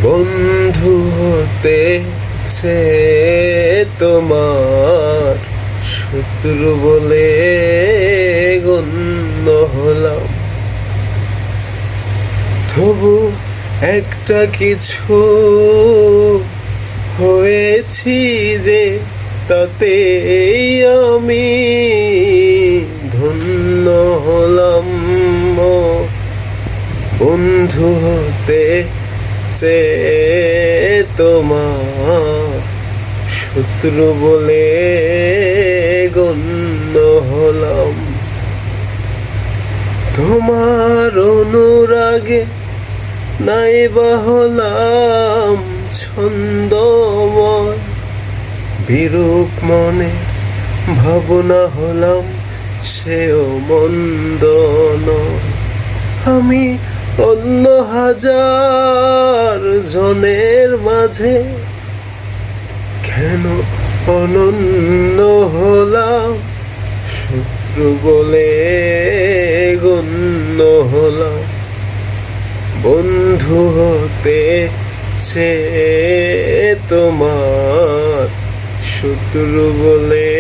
বন্ধু হতে সে তোমার শত্রু বলে গণ্য হলাম। তবু একটা কিছু হয়েছি যে তাতে আমি ধন্য হলাম। ও বন্ধু হতে সে তোমার শত্রু বলে গণ্য হলাম। তোমার অনুরাগে নাইবা হলাম ছন্দময়, বিরূপ মনে ভাবনা হলাম সেও মন্দ নয়। আমি অন্য হাজার জনের মাঝে কেন অনন্য হলাম? শত্রু বলে গণ্য হলাম। বন্ধু হতে সে তোমার শত্রু বলে